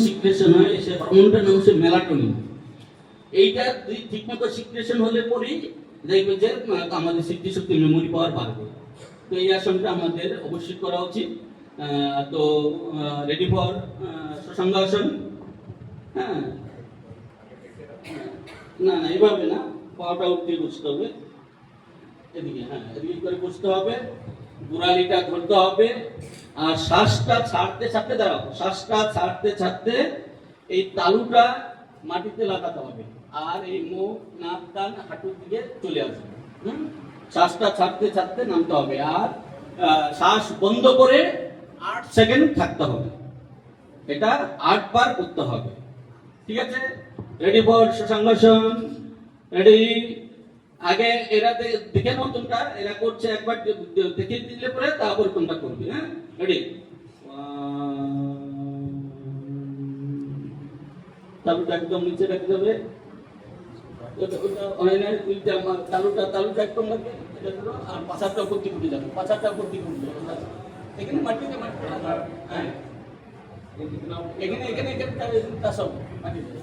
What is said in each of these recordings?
Secretion হয়, সে হরমোনটার নাম হচ্ছে মেলাটোনিন। এইটা ঠিকমতো সিক্রেশন হলে পরেই দেখবে যে আমাদের স্মৃতিশক্তি, মেমোরি পাওয়ার বাড়বে। তো এই আসনটা আমাদের অবশ্যই করা উচিত। তো রেডি ফর শশাঙ্গাসন। হ্যাঁ, না না এইভাবে না, পাওয়াটা উঠতে বসতে হবে, এদিকে, হ্যাঁ এদিকে করে বসতে হবে, গোড়ালিটা ধরতে হবে, আর শ্বাসটা ছাড়তে ছাড়তে দাঁড়াও, শ্বাসটা ছাড়তে ছাড়তে এই তালুটা মাটিতে লাগাতে হবে, আর এই মুখ, নাক, কান, হাঁটুর দিকে চলে আসবে। শ্বাসটা ছাড়তে ছাড়তে নামতে হবে, আর শ্বাস বন্ধ করে 8 সেকেন্ড থাকতে হবে। এটা 8 বার করতে হবে। ঠিক আছে, রেডি ফর শশাঙ্গাসন। রেডি। আগে এরা দেখে নাও, তোমরা এরা করছে, একবার দেখিয়ে দিলে পরে তারপর তোমরা করবে। হ্যাঁ, রেডি। তালুটা একদম নিচে রাখতে হবে, তালুটা একদম লাগবে, আর পাছাটা উপর দিকে উঠে যাবে, পাছাটা উপর দিকে উঠে যাবে, এখানে মাটিতে হ্যাঁ এখানে এখানে সব মাটিতে।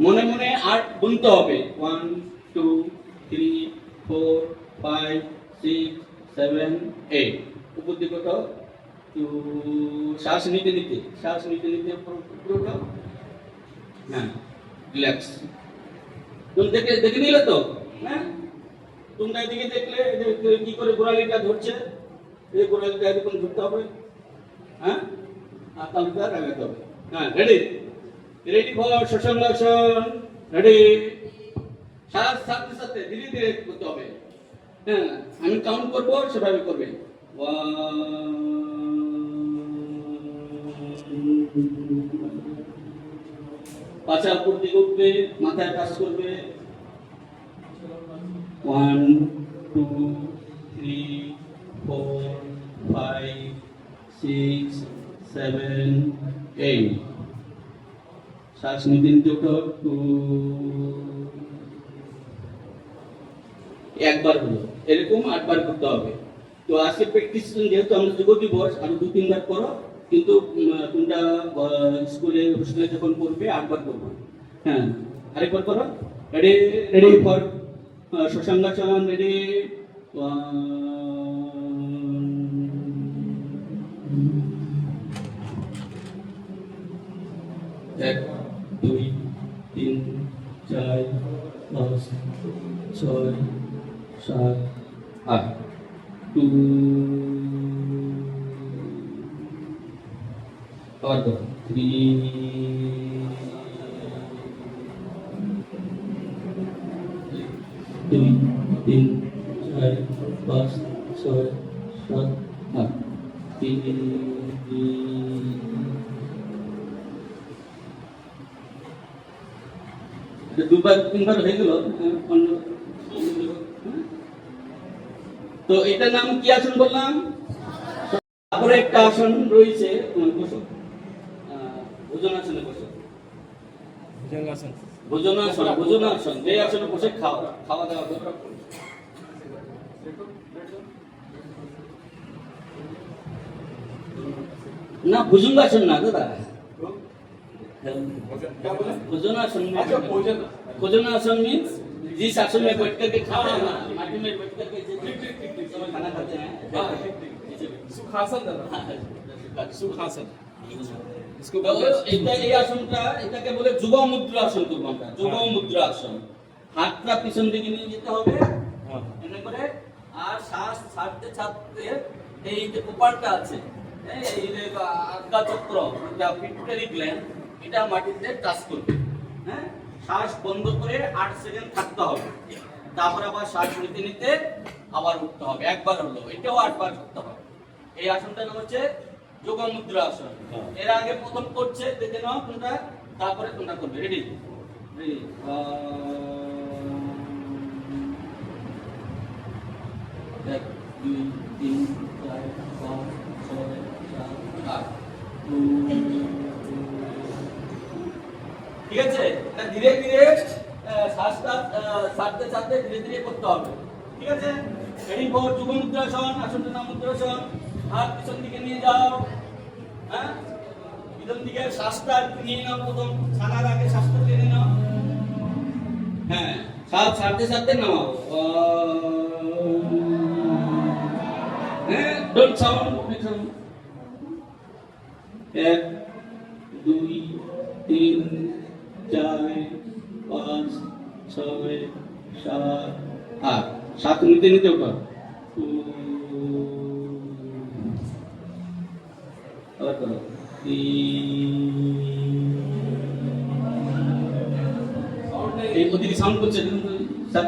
মনে মনে 8 গুনতে হবে, 1 2 3 4 5 6 7 8। উপর দিকে ওঠাও, তো শ্বাস নিতে নিতে, শ্বাস নিতে নিতে উপরে ওঠাও। হ্যাঁ, রিল্যাক্স। তুমি দেখে নিলে তো? হ্যাঁ, তোমরা এদিকে দেখলে কি করে গোড়ালিটা ধরছে, এই গোড়ালিটা এরকম ধরতে হবে। হ্যাঁ, আর তালুটা লাগাতে হবে। হ্যাঁ, ready. Ready for Shashankasana. Ready. শ্বাস ছাড়তে ছাড়তে ধীরে ধীরে করতে হবে। হ্যাঁ, আমি কাউন্ট করবো, সেভাবে করবে। 1 পাছা উপর দিকে উঠবে, মাথায় কাজ করবে। 1 2 3 4 5 6 7 8। শ্বাস নিতে নিতে উঠো। একবার হলো, এরকম 8 বার করতে হবে। তো আজকে প্র্যাকটিস, যেহেতু আমরা যোগ দিবস, আরো 2-3 বার করো, কিন্তু তোমরা স্কুলে হোস্টেলে যখন করবে 8 বার করবে। হ্যাঁ, আরেকবার করো। Ready. Ready for Shashankasana. Ready. 1 2 3 4 5 6 7 8। 2 और 3 2 3 4 5 6 7 8। 3 দুবার 3 বার হয়ে গেল। তো এটার নাম কি আসন বললাম? তারপরে একটা আসন রয়েছে, বসো, ভোজনাসনে বসো। ভোজনাসন, যে আসনে বসে খাওয়া দাওয়া করো। না, ভুজঙ্গাসন না দাদা, भोजनासन। भोजनासन मीन्स जिस आसन में बैठ करके खाते हैं ना, माटी में बैठ करके खाना खाते हैं, सुखासन। सुखासन इसको এই আসনটা, এটাকে বলে যুগ মুদ্রা আসন করব আমরা। যুগ মুদ্রা আসন, হাতটা পিছন দিকে নিয়ে যেতে হবে এনে করে, আর শ্বাস ছাড়তে ছাড়তে এই যে কপালটা আছে, এই যে আজ্ঞা চক্র, যা পিটুটারি গ্ল্যান্ড, এটা মাটিতে টাচ করবে। হ্যাঁ, শ্বাস বন্ধ করে 8 সেকেন্ড থাকতে হবে, তারপর আবার শ্বাস নিতে নিতে আবার উঠতে হবে। একবার হলো, এটাও 8 বার করতে হবে। এই আসনটার নাম হচ্ছে যোগ মুদ্রা আসন। এর আগে প্রথম করছে, দেখে নাও তোমরা, তারপরে তোমরা করবে। রেডি। রেডি। 1 2 3 4 5 6 7 8। ঠিক আছে, এটা ধীরে ধীরে শ্বাসটা ছাড়তে ছাড়তে ধীরে ধীরে করতে হবে। ঠিক আছে, রেডি ফর যুগ মুদ্রাসন। আসনটার নাম মুদ্রাসন। হাত পিছন দিকে নিয়ে যাও। হ্যাঁ, প্রথম দিকে শ্বাসটা একটু নিয়ে নাও, প্রথম ছাড়ার আগে শ্বাসটা টেনে নাও। হ্যাঁ, শ্বাস ছাড়তে ছাড়তে নাও। হ্যাঁ, ডোন্ট সাউন্ড। 1 2 3 4 5 6 7 8 7 নিতে নিতে ওঠো। আবার করো। এই ওদিকে সাউন্ড করছে স্যার।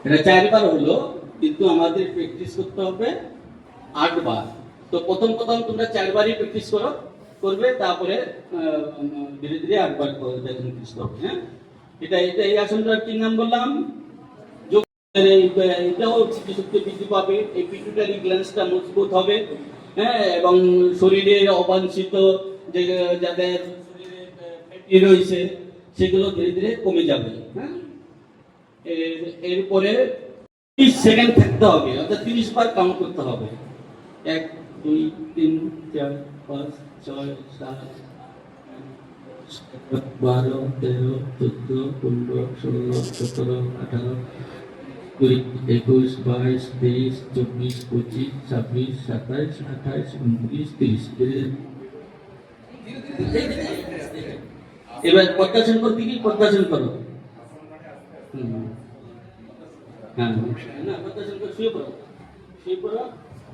এটা 4 বার হলো, কিন্তু আমাদের প্র্যাকটিস করতে হবে 8 বার। তো প্রথম তোমরা 4 বারই প্র্যাকটিস করবে, তারপরে ধীরে ধীরে 8 বার প্র্যাকটিস করবে। হ্যাঁ, এটা এই আসনটার কি নাম বললাম? এটাও স্মৃতিশক্তি বৃদ্ধি পাবে, এই পিটুইটারি গ্ল্যান্ডসটা মজবুত হবে। হ্যাঁ, এবং শরীরের অবাঞ্ছিত যে যাদের শরীরে ফ্যাটি রয়েছে সেগুলো ধীরে ধীরে কমে যাবে। হ্যাঁ, এরপরে 30 সেকেন্ড থাকতে হবে, অর্থাৎ 30 বার কাউন্ট করতে হবে। 1 2 3 4 5 6 7 12 13 14 15 16 17 18 20 21 22 23 24 25 26 27 28 29 30। এবার পদ্মাসন করতে কি পদ্মাসন করো। হ্যাঁ, না পদ্মাসন করে শুয়ে পড়ো,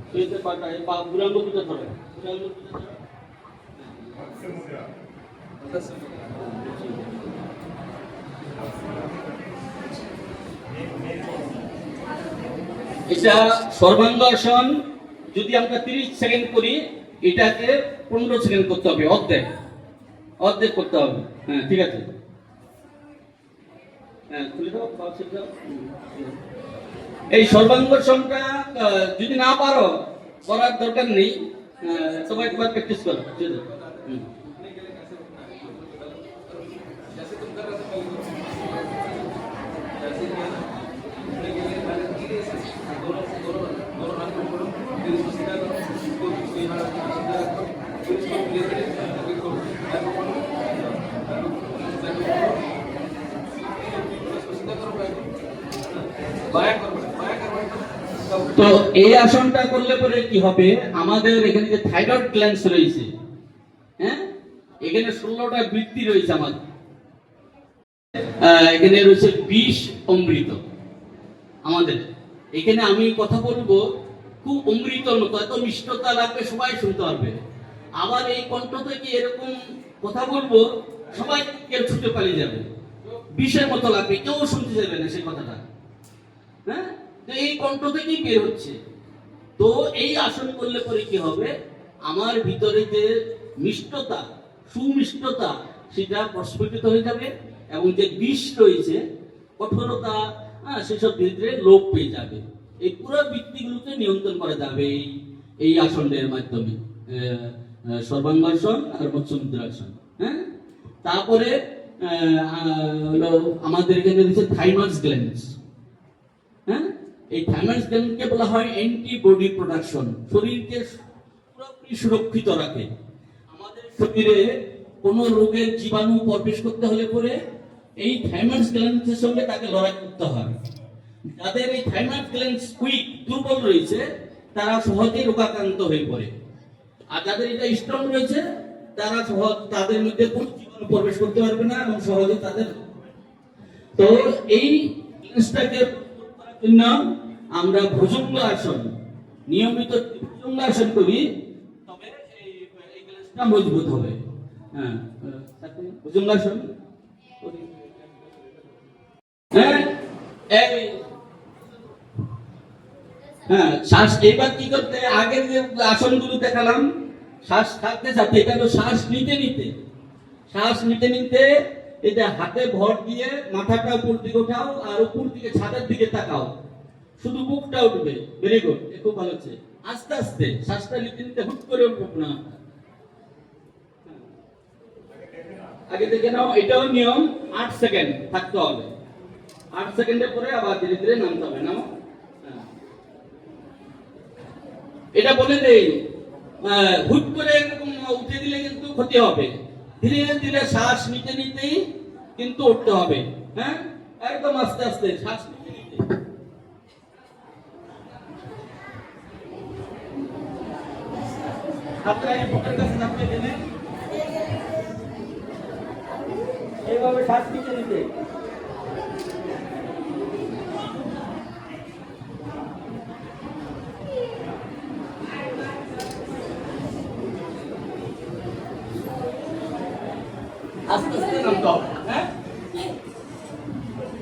শুয়েতে পা বুড়াঙ্গ দুটো ধরো, এটা সর্বাঙ্গাসন। যদি আমরা 30 সেকেন্ড করি, এটাকে 15 সেকেন্ড করতে হবে, অর্ধেক করতে হবে। হ্যাঁ, ঠিক আছে। হ্যাঁ, খুলে দাও, এই সর্বাঙ্গাসনটা যদি না পারো, করার দরকার নেই, সবাই একবার প্র্যাকটিস করো। তো এই আসনটা করলে পরে কি হবে, আমাদের এখানে যে থাইরয়েড গ্ল্যান্ডস রয়েছে, হ্যাঁ, এখানে 16টা বৃত্তি রয়েছে আমাদের। এখানে রয়েছে 20 অমৃত। আমাদের এখানে আমি কথা বলবো খুব অমৃতর মতো, এত মিষ্টতা লাগবে, সবাই শুনতে পারবে। আবার এই কণ্ঠ থেকে এরকম কথা বলবো, সবাই কেউ ছুটে পালিয়ে যাবে, বিষের মতো লাগবে, কেউ শুনতে যাবে না সেই কথাটা। হ্যাঁ, তো এই কণ্ঠ থেকেই বের হচ্ছে। তো এই আসন করলে পরে কি হবে, আমার ভিতরে যে মিষ্টতা, সুমিষ্টতা, সেটা প্রস্ফুটিত হয়ে যাবে, এবং যে বিষ রয়েছে, কঠোরতা, সেসব ধীরে ধীরে লোপ পেয়ে যাবে। এই পুরো বৃত্তিগুলোকে নিয়ন্ত্রণ করা যাবে এই আসনের মাধ্যমে, সর্বাঙ্গাসন আর মৎস্যমুদ্রাসন। হ্যাঁ, তারপরে আমাদের এখানে রয়েছে থাইমাস গ্ল্যান্ডস। হ্যাঁ, এই থাইমাস গ্ল্যান্ডকে বলা হয় অ্যান্টিবডি প্রোডাকশন, শরীরকে পুরোপুরি সুরক্ষিত রাখে। আমাদের শরীরে কোনো রোগের জীবাণু প্রবেশ করতে হলে পরে এই থাইমাস গ্ল্যান্ডের সঙ্গে তাকে লড়াই করতে হয়। যাদের এই থাইমাস গ্ল্যান্ড উইক, দুর্বল রয়েছে, তারা সহজেই রোগাক্রান্ত হয়ে পড়ে। আর যাদের এটা স্ট্রং রয়েছে, তারা তাদের মধ্যে কোনো জীবাণু প্রবেশ করতে পারবে না, এবং সহজে তাদের। তো এই জিনিসটাকে জন্য আমরা ভুজঙ্গ আসন, নিয়মিত ভুজঙ্গ আসন করি, তবে এই গ্ল্যান্ডটা মজবুত হবে। হ্যাঁ, ভুজঙ্গ আসন। হ্যাঁ, শ্বাস। এবার কি করতে, আগের যে আসনগুলো দেখালাম, শ্বাস থাকতে থাকতে, এটা তো শ্বাস নিতে নিতে, শ্বাস নিতে নিতে এটা হাতে ভর দিয়ে মাথাটা উপর দিকে ওঠাও আর উপর দিকে ছাদের দিকে তাকাও, শুধু বুকটা উঠবে। ভেরি গুড, খুব ভালো হচ্ছে। আস্তে আস্তে শ্বাসটা নিতে নিতে হুট করে উঠবে না, আগে দেখে নাও। এটাও নিয়ম, 8 সেকেন্ড থাকতে হবে। 8 সেকেন্ডের পরে আবার ধীরে ধীরে নামতে হবে। নাও, এটা বলে দেই, হুট করে এরকম উঠে দিলে কিন্তু ক্ষতি হবে। ধীরে ধীরে শ্বাস নিতে নিতেই কিন্তু উঠতে হবে। হ্যাঁ, একদম আস্তে আস্তে শ্বাস নিতে নিতে। আপনারা এই বুকের কাছে নামিয়ে দিলেন, এইভাবে শ্বাস নিতে নিতে। আস্তে আস্তে নামতে হবে। হ্যাঁ,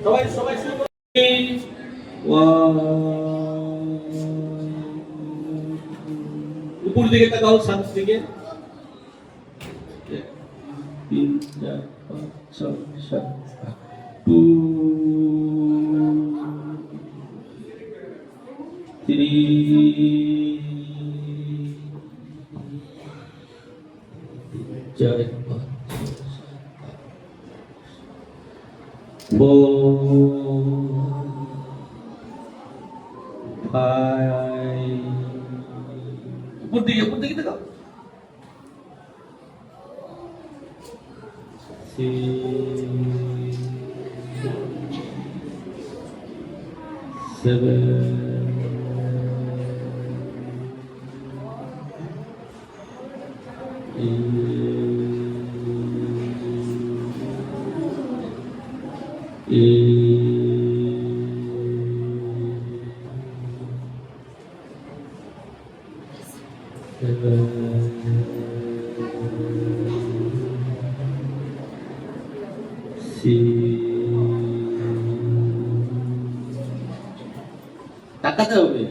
সবাই সবাই শুরু করুন। উপর দিকে তাকাও, সাত দিকে। 3 4 5 6 7 2 3 4 4 5 উপর দিকে দেখাও। 6 7 তাকাতে হবে।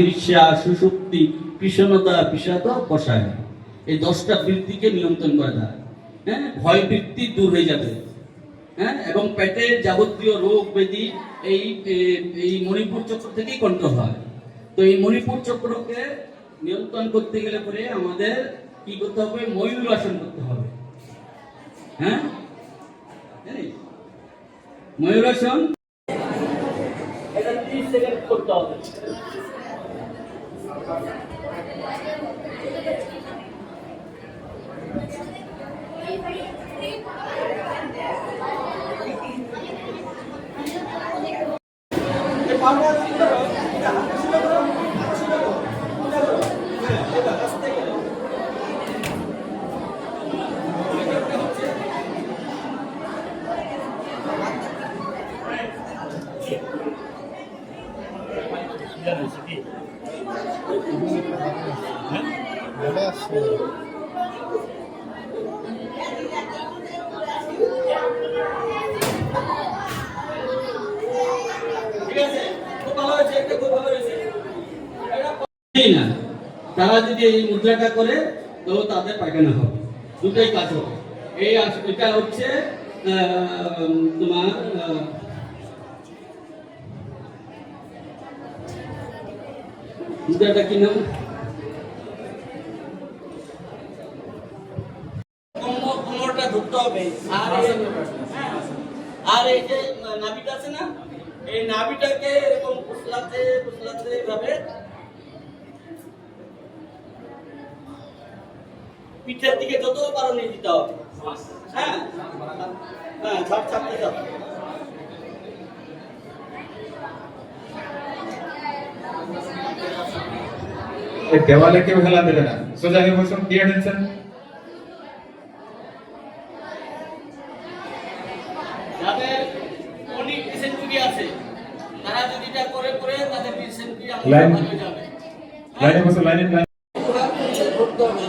ঈর্ষা, সুষুপ্তি, কৃষ্ণতা, বিষাদ, কষায়, এই 10টা বৃত্তিকে নিয়ন্ত্রণ করা যায়। হ্যাঁ, ভয় বৃত্তি দূর হয়ে যাবে। হ্যাঁ, এবং পেটের যাবতীয় রোগ ব্যাধি এই মণিপুর চক্র থেকেই কন্ট্রোল হয়। তো এই মণিপুর চক্রকে নিয়ন্ত্রণ করতে গেলে পরে আমাদের কি করতে হবে? ময়ূর আসন করতে হবে। হ্যাঁ, ময়ূরাসন, এটা 30 সেকেন্ড করতে হবে। তারা যদি এই মুদ্রাটা করে তো তাদের পায়খানা হবে, দুটোই কাজ হবে। এটা হচ্ছে তোমার মুদ্রাটা কি নাম? কোমরটা ধরতে হবে। আর এই যে নাভিটা আছে না, এই নাভিটাকে এরকম ফুসলাতে ফুসলাতে ভাবে পিঠের দিকে যত পারো নিয়ে দিতে হবে। হ্যাঁ হ্যাঁ, ছাড় ছাড়তে যাও। দেওয়ালে কেউ হেলা দেবে না, সোজা হয়ে বসুন। কি অ্যাটেনশন? আমাদের লাইন ভালো যাবে। লাইনে বসো লাইনে লাইন করতে হবে।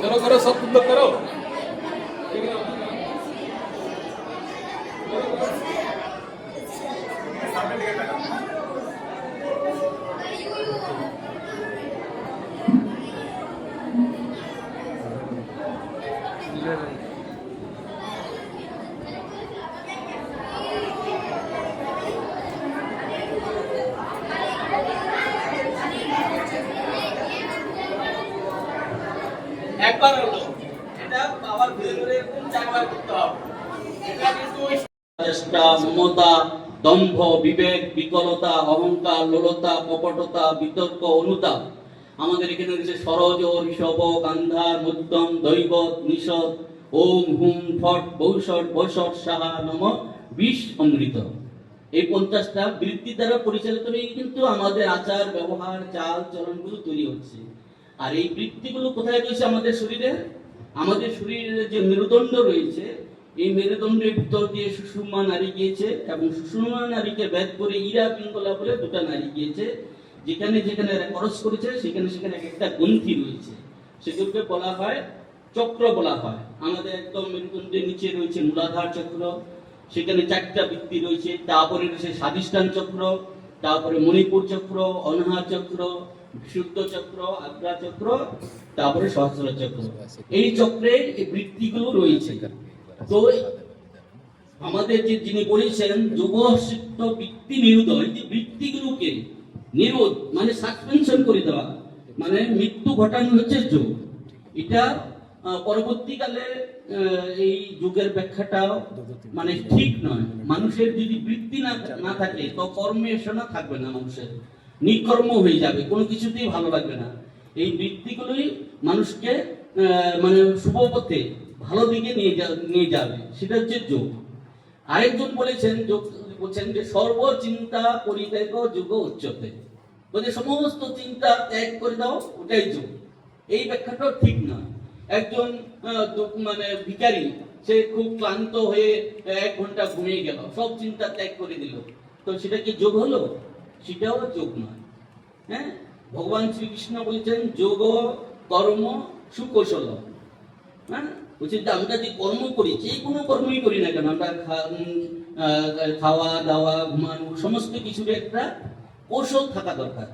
करो करो सब तुम लोग करो একবার হলো, এটা আবার ঘুরে ঘুরে এরকম 4 বার করতে হবে। এটা কিন্তু চেষ্টা, মমতা, দম্ভ, বিবেক, বিকলতা, অহংকার, লোলতা, কপটতা, বিতর্ক, অনুতাপ। আমাদের এখানে রয়েছে সরজ, ঋষভ, গান্ধার, মধ্যম, দৈবত, নিষদ, ওম, হুম, ফট, বৌষট, বৈষট, সাহা, নম, বিষ, অমৃত। এই 50টা বৃত্তি দ্বারা পরিচালিত হয়ে কিন্তু আমাদের আচার, ব্যবহার, চাল, চলনগুলো তৈরি হচ্ছে। আর এই বৃত্তিগুলো কোথায় রয়েছে আমাদের শরীরে? আমাদের শরীরে যে মেরুদণ্ড রয়েছে, এই মেরুদণ্ডের ভিতর দিয়ে সুষুম্না নাড়ি গিয়েছে এবং সুষুম্না নাড়িকে ভেদ করে ইরা পিঙ্গলা বলে 2টা নাড়ি গিয়েছে। যেখানে যেখানে ক্রস করেছে সেখানে সেখানে একটা গ্রন্থি রয়েছে, সেগুলোকে বলা হয় চক্র বলা হয়। আমাদের একদম মেরুদণ্ডের নিচে রয়েছে মূলাধার চক্র, সেখানে 4টা বৃত্তি রয়েছে। তারপরে রয়েছে স্বাধিষ্ঠান চক্র, তারপরে মণিপুর চক্র, অনাহার চক্র, বিশুদ্ধ চক্র, আজ্ঞা চক্র, তারপরে সহস্র চক্র। এই চক্রে এই বৃত্তিগুলো রয়েছে। তো আমাদের যে যিনি বলেছেন যোগসিদ্ধ বৃত্তি নিরোধ, এই যে বৃত্তিগুলোকে নিরোধ মানে সাসপেনশন করে দেওয়া, মানে মৃত্যু ঘটানো হচ্ছে যোগ। এটা পরবর্তীকালে এই যুগের ব্যাখ্যাটা মানে ঠিক নয়। মানুষের যদি বৃত্তি না থাকে তো কর্মেশনা থাকবে না, মানুষের নিকর্ম হয়ে যাবে, কোনো কিছুতেই ভালো লাগবে না। এই বৃত্তিগুলোই মানুষকে মানে শুভ পথে ভালো দিকে নিয়ে যাবে, সেটা হচ্ছে যোগ। আরেকজন বলেছেন যোগ বলছেন যে সর্বচিন্তা পরিত্যাগ যোগ উচ্চতে, বলে সমস্ত চিন্তা ত্যাগ করে দাও, ওটাই যোগ। এই ব্যাখ্যাটাও ঠিক না। একজন মানে ভিখারি, সে খুব ক্লান্ত হয়ে 1 ঘন্টা ঘুমিয়ে গেল, সব চিন্তা ত্যাগ করে দিল, তো সেটা কি যোগ হলো? সেটাও যোগ নয়। হ্যাঁ, ভগবান শ্রীকৃষ্ণ বলেছেন যোগ কর্ম সুকৌশল। হ্যাঁ, বলছে যে আমরা যে কর্ম করি, যে কোনো কর্মই করি না কেন, আমরা খাওয়া দাওয়া, ঘুমানো, সমস্ত কিছুর একটা কৌশল থাকা দরকার।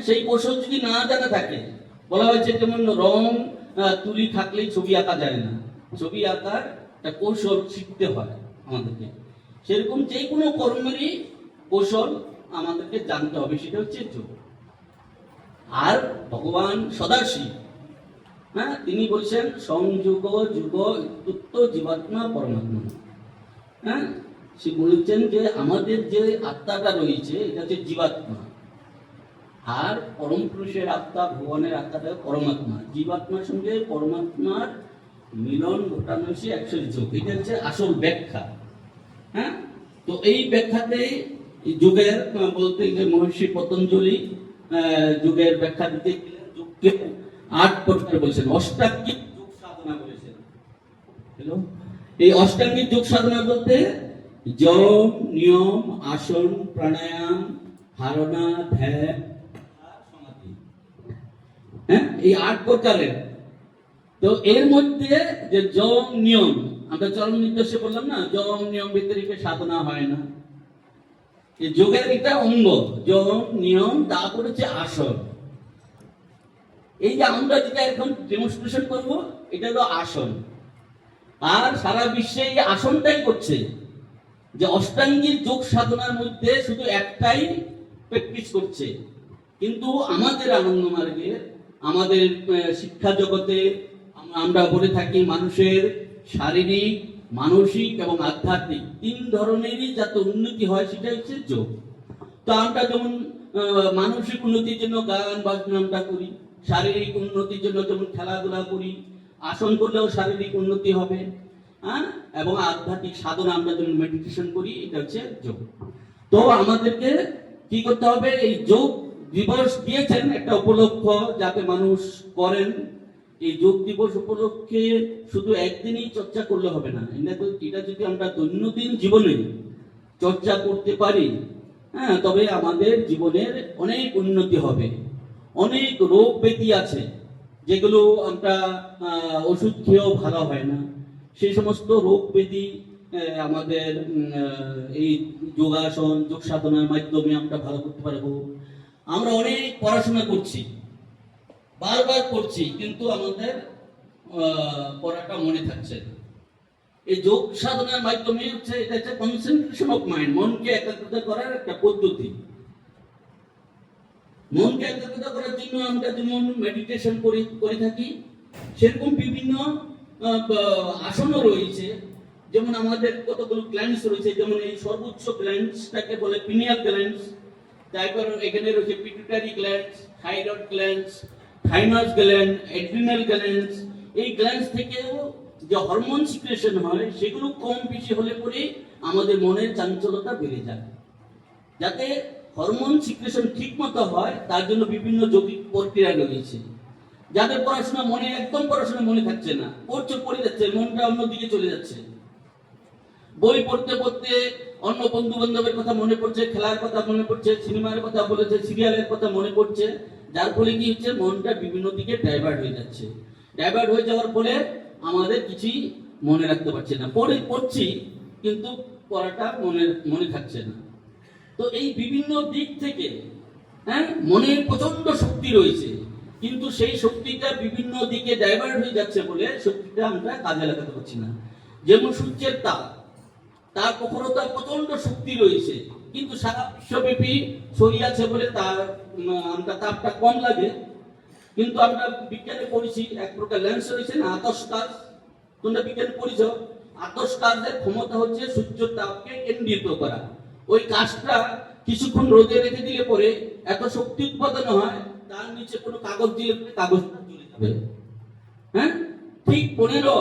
সেই কৌশল যদি না জানা থাকে, বলা হয়েছে যেমন রং তুলি থাকলেই ছবি আঁকা যায় না, ছবি আঁকার একটা কৌশল শিখতে হয় আমাদেরকে। সেরকম যে কোনো কর্মেরই কৌশল আমাদেরকে জানতে হবে, সেটা হচ্ছে যোগ। আর ভগবান সদাশিব, হ্যাঁ, তিনি বলছেন সংযোগ যুগ ইত্যুক্ত জীবাত্মা পরমাত্মা। হ্যাঁ, সে বলেছেন যে আমাদের যে আত্মাটা রয়েছে এটা হচ্ছে জীবাত্মা, আর পরম পুরুষের আত্মা, ভগবানের আত্মাটা পরমাত্মা। জীবাত্মার সঙ্গে পরমাত্মার মিলন ঘটানো হচ্ছে অ্যাকচুয়ালি যোগ। এটা হচ্ছে আসল ব্যাখ্যা। হ্যাঁ, তো এই ব্যাখ্যাতে যোগের বলতে যে মহর্ষি পতঞ্জলি যোগের ব্যাখ্যা দিতে গেলেন যোগকে 8 প্রকার বলেছেন, অষ্টাঙ্গিক যোগ সাধনা বলেছেন। হ্যালো, এই অষ্টাঙ্গিক যোগ সাধনা বলতে যম, নিয়ম, আসন, প্রাণায়াম, ধারণা, ধ্যান, সমাধি। হ্যাঁ, এই 8 প্রকারের। তো এর মধ্যে যে যম নিয়ম, আমরা চরম নির্দেশে বললাম না, যম নিয়ম ব্যতিরেকে সাধনা হয় না। এই যোগের একটা অঙ্গ যম নিয়ম, তারপর হচ্ছে আসন। এই যে আমরা যেটা এখন ডেমনস্ট্রেশন করব, এটা হলো আসন। আর সারা বিশ্বে এই আসনটাই করছে, যে অষ্টাঙ্গিক যোগ সাধনার মধ্যে শুধু একটাই প্র্যাকটিস করছে। কিন্তু আমাদের আনন্দ মার্গে, আমাদের শিক্ষা জগতে আমরা বলে থাকি মানুষের শারীরিক, মানসিক এবং আধ্যাত্মিক 3 ধরনেরই যাতে উন্নতি হয়, সেটা হচ্ছে যোগ। তো আমরা যেমন মানসিক উন্নতির জন্য গান বাজনা আমরা করি, শারীরিক উন্নতির জন্য যেমন খেলাধুলা করি, আসন করলেও শারীরিক উন্নতি হবে। হ্যাঁ, এবং আধ্যাত্মিক সাধনা আমরা যেমন মেডিটেশন করি, এটা হচ্ছে যোগ। তো আমাদেরকে কি করতে হবে? এই যোগ দিবস দিয়েছেন একটা উপলক্ষ, যাতে মানুষ করেন। এই যোগ দিবস উপলক্ষে শুধু একদিনই চর্চা করলে হবে না, এটা যদি আমরা দৈনন্দিন জীবনে চর্চা করতে পারি, হ্যাঁ, তবে আমাদের জীবনের অনেক উন্নতি হবে। অনেক রোগ ব্যাধি আছে যেগুলো আমরা ওষুধ খেয়েও ভালো হয় না, সেই সমস্ত রোগ ব্যাধি আমাদের এই যোগাসন যোগ সাধনার মাধ্যমে আমরা ভালো করতে পারবো। আমরা অনেক পড়াশোনা করছি, বারবার পড়ছি, কিন্তু আমাদের পড়াটা মনে থাকছে না। এই যোগ সাধনার মাধ্যমে হচ্ছে এটা হচ্ছে কনসেন্ট্রেশন অফ মাইন্ড, মনকে একাগ্রতা করার একটা পদ্ধতি। মনকে একাগ্রতা করার জন্য আমরা যেমন মেডিটেশন করে থাকি, সেরকম বিভিন্ন আসনও রয়েছে। যেমন আমাদের কতগুলো গ্ল্যান্ডস রয়েছে, যেমন এই সর্বোচ্চ গ্ল্যান্ডসটাকে বলে পিনিয়াল গ্ল্যান্ডস, তারপর এখানে রয়েছে pituitary glands, thyroid glands, thymus gland, adrenal glands. এই গ্ল্যান্ডস থেকেও যে হরমোন সিক্রেশন হয় সেগুলো কম বেশি হলে পরে আমাদের মনের চাঞ্চলতা বেড়ে যায়। যাতে হরমোন সিক্রেশন ঠিক মতো হয় তার জন্য বিভিন্ন যৌগিক প্রক্রিয়া রয়েছে। যাদের পড়াশোনা মনে একদম পড়াশোনা মনে থাকছে না, পড়ে যাচ্ছে, মনটা অন্যদিকে চলে যাচ্ছে, বই পড়তে পড়তে অন্য বন্ধু বান্ধবের কথা মনে পড়ছে, খেলার কথা মনে পড়ছে, সিনেমার কথা বলেছে, সিরিয়ালের কথা মনে পড়ছে, যার ফলে কি হচ্ছে মনটা বিভিন্ন দিকে ডাইভার্ট হয়ে যাচ্ছে। ডাইভার্ট হয়ে যাওয়ার ফলে আমাদের কিছুই মনে রাখতে পারছে না, পড়ছি কিন্তু পড়াটা মনে থাকছে না। তো এই বিভিন্ন দিক থেকে মনের প্রচন্ড শক্তি রয়েছে, কিন্তু সেই শক্তিটা বিভিন্ন দিকে ডাইভার্ট হয়ে যাচ্ছে বলে শক্তিটা আমরা কাজে লাগাতে পারছি না। যেমন সূর্যের তার প্রখরতা প্রচন্ড শক্তি রয়েছে, কিন্তু সারা বিশ্বব্যাপী ছড়িয়ে আছে বলে আমরা তাপটা কম লাগে। কিন্তু আমরা বিজ্ঞানে পড়েছি এক প্রকার লেন্স রয়েছে না, আতশ কাচ, তোমরা বিজ্ঞানে পড়েছ, আতশ কাচের ক্ষমতা হচ্ছে সূর্য তাপকে কেন্দ্রিত করা। ওই কাজটা কিছুক্ষণ রোদে রেখে দিলে পরে এত শক্তি উৎপাদন হয়, তার নিচে কোনো কাগজ দিলে কাগজ চলে যাবে। হ্যাঁ, ঠিক 15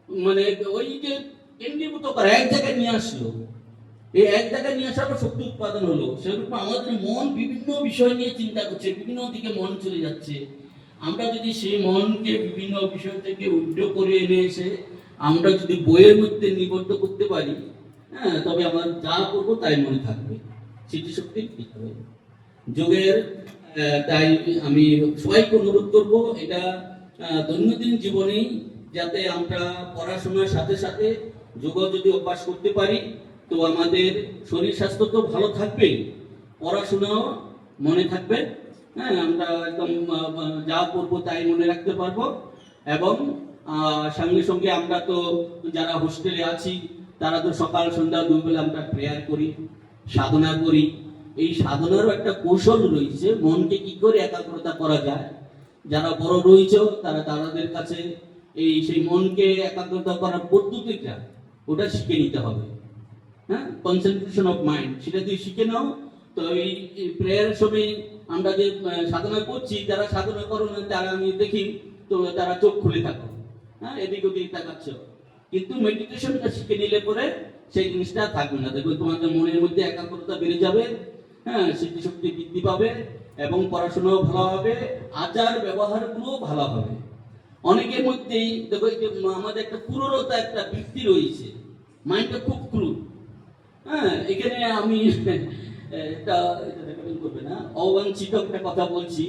মানে ওই যে কেন্দ্রীভূত করা, এক জায়গায় নিয়ে আসলো, এই এক জায়গায় নিয়ে আসার পর শক্তি উৎপাদন হলো। সেরকম আমাদের মন বিভিন্ন বিষয় নিয়ে চিন্তা করছে, বিভিন্ন দিকে মন চলে যাচ্ছে। আমরা যদি সেই মনকে বিভিন্ন বিষয় থেকে উড্ড করে এনে এসে আমরা যদি বইয়ের মধ্যে নিবদ্ধ করতে পারি, হ্যাঁ, তবে আমরা যা করবো তাই মনে থাকবে, স্মৃতিশক্তি ঠিক হবে। যোগের তাই আমি সবাইকে অনুরোধ করবো, এটা দৈনন্দিন জীবনেই যাতে আমরা পড়াশোনার সাথে সাথে যোগ যদি অভ্যাস করতে পারি, তো আমাদের শরীর স্বাস্থ্য তো ভালো থাকবেই, পড়াশোনাও মনে থাকবে। হ্যাঁ, আমরা একদম যা পড়বো তাই মনে রাখতে পারবো। এবং সঙ্গে সঙ্গে আমরা তো যারা হোস্টেলে আছি তারা তো সকাল সন্ধ্যা দুবেলা আমরা প্রেয়ার করি, সাধনা করি। এই সাধনারও একটা কৌশল রয়েছে, মনকে কি করে একাগ্রতা করা যায়। যারা বড় রয়েছে তারা তাদের কাছে সেই মনকে একাগ্রতা করার পদ্ধতিটা ওটা শিখে নিতে হবে। হ্যাঁ, কনসেন্ট্রেশন অফ মাইন্ড, সেটা যদি শিখে নাও তো এই প্রেয়ারের সময় আমরা যে সাধনা করছি, যারা সাধনা করো না তারা আমি দেখি তো তারা চোখ খুলে থাকো, হ্যাঁ, এদিক ওদিক তাকাচ্ছ, কিন্তু মেডিটেশনটা শিখে নিলে পরে সেই জিনিসটা থাকবে না। দেখো তোমাদের মনের মধ্যে একাগ্রতা বেড়ে যাবে, হ্যাঁ, স্মৃতিশক্তি বৃদ্ধি পাবে এবং পড়াশোনাও ভালো হবে, আচার ব্যবহারগুলো ভালো হবে। অনেকের মধ্যেই দেখো আমাদের একটা পুরোটা একটা বৃত্তি রয়েছে, মাইন্ডটা খুব ক্রুড। হ্যাঁ, এখানে আমি এটা করবে না, অবাঞ্ছিত একটা কথা বলছি।